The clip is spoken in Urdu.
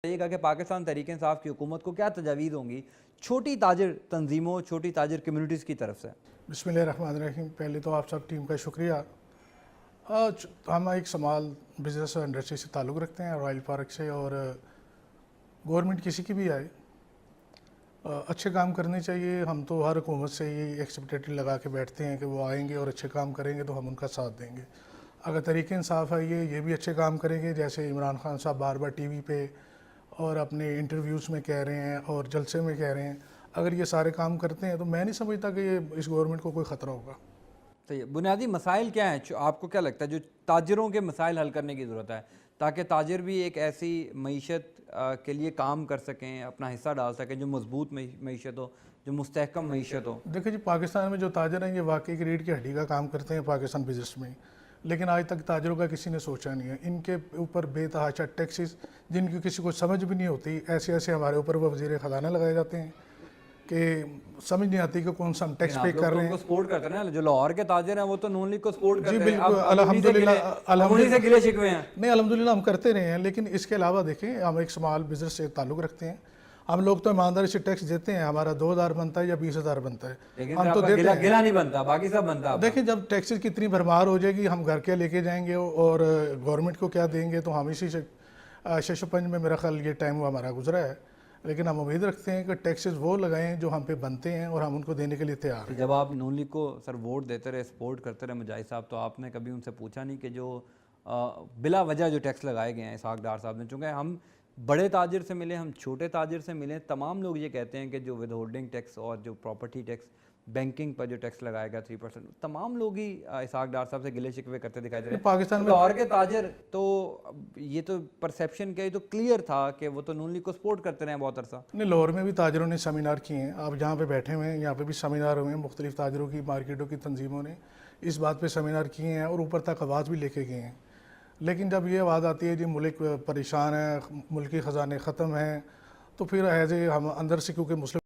یہ کہا کہ پاکستان تحریک انصاف کی حکومت کو کیا تجاویز ہوں گی چھوٹی تاجر تنظیموں چھوٹی تاجر کمیونٹیز کی طرف سے؟ بسم اللہ الرحمن الرحیم. پہلے تو آپ سب ٹیم کا شکریہ. آج ہم ایک سمال بزنس انڈسٹری سے تعلق رکھتے ہیں رائل پارک سے, اور گورنمنٹ کسی کی بھی آئے اچھے کام کرنے چاہیے. ہم تو ہر حکومت سے یہ ایکسپیکٹیشن لگا کے بیٹھتے ہیں کہ وہ آئیں گے اور اچھے کام کریں گے تو ہم ان کا ساتھ دیں گے. اگر تحریک انصاف ہے یہ بھی اچھے کام کریں گے, جیسے عمران خان صاحب بار بار ٹی وی پہ اور اپنے انٹرویوز میں کہہ رہے ہیں اور جلسے میں کہہ رہے ہیں, اگر یہ سارے کام کرتے ہیں تو میں نہیں سمجھتا کہ یہ اس گورنمنٹ کو کوئی خطرہ ہوگا. تو یہ بنیادی مسائل کیا ہیں آپ کو کیا لگتا ہے جو تاجروں کے مسائل حل کرنے کی ضرورت ہے تاکہ تاجر بھی ایک ایسی معیشت کے لیے کام کر سکیں, اپنا حصہ ڈال سکیں جو مضبوط معیشت ہو, جو مستحکم معیشت ہو؟ دیکھیں جی, پاکستان میں جو تاجر ہیں یہ واقعی ایک ریڑھ کی ہڈی کا کام کرتے ہیں پاکستان بزنس میں, لیکن آج تک تاجروں کا کسی نے سوچا نہیں ہے. ان کے اوپر بے تحاشا ٹیکسز جن کی کسی کو سمجھ بھی نہیں ہوتی, ایسے ایسے ہمارے اوپر وہ وزیر خزانہ لگائے جاتے ہیں کہ سمجھ نہیں آتی کہ کون سا ہم ٹیکس پے کر رہے ہیں. سپورٹ کرتے ہیں جو لاہور کے تاجر ہیں وہ تو نون لیگ کو سپورٹ کرتے ہیں. جی بالکل, الحمدللہ سے گلے شکوے ہیں. نہیں, الحمدللہ ہم کرتے رہے ہیں, لیکن اس کے علاوہ دیکھیں ہم ایک سمال بزنس سے تعلق رکھتے ہیں. ہم لوگ تو ایمانداری سے ٹیکس دیتے ہیں, ہمارا 2000 بنتا ہے یا 20000 بنتا ہے, ہم تو دیتے ہیں. گلا نہیں بنتا, باقی سب بنتا. دیکھیں جب ٹیکسز کی اتنی بھرمار ہو جائے گی, ہم گھر کے لے کے جائیں گے اور گورنمنٹ کو کیا دیں گے, تو ہم اسی سے 605 میں میرا خیال یہ ٹائم ہمارا گزرا ہے. لیکن ہم امید رکھتے ہیں کہ ٹیکسز وہ لگائیں جو ہم پہ بنتے ہیں اور ہم ان کو دینے کے لیے تیار ہیں. جب آپ نون لیگ کو سر ووٹ دیتے رہے, سپورٹ کرتے رہے مجاہد صاحب, تو آپ نے کبھی ان سے پوچھا نہیں کہ جو بلا وجہ جو ٹیکس لگائے گئے ہیں اسحاق ڈار صاحب نے, چونکہ ہم بڑے تاجر سے ملے, ہم چھوٹے تاجر سے ملے, تمام لوگ یہ کہتے ہیں کہ جو ود ہولڈنگ ٹیکس اور جو پراپرٹی ٹیکس, بینکنگ پر جو ٹیکس لگایا گیا 3%, تمام لوگ ہی اسحاق ڈار صاحب سے گلے شکوے کرتے دکھائی دے رہے ہیں. پاکستان میں لاہور کے تاجر تو یہ تو پرسیپشن کیا, یہ تو کلیئر تھا کہ وہ تو نون لیگ کو سپورٹ کرتے رہے ہیں بہت عرصہ. نہیں, لاہور میں بھی تاجروں نے سیمینار کیے ہیں. آپ جہاں پہ بیٹھے ہوئے ہیں یہاں پہ بھی سیمینار ہوئے ہیں, مختلف تاجروں کی مارکیٹوں کی تنظیموں نے اس بات پہ سیمینار کیے ہیں اور اوپر تک آواز بھی لے کے گئے ہیں. لیکن جب یہ آواز آتی ہے جی ملک پریشان ہے, ملکی خزانے ختم ہیں, تو پھر ایز اے ہم اندر سے, کیونکہ مسلم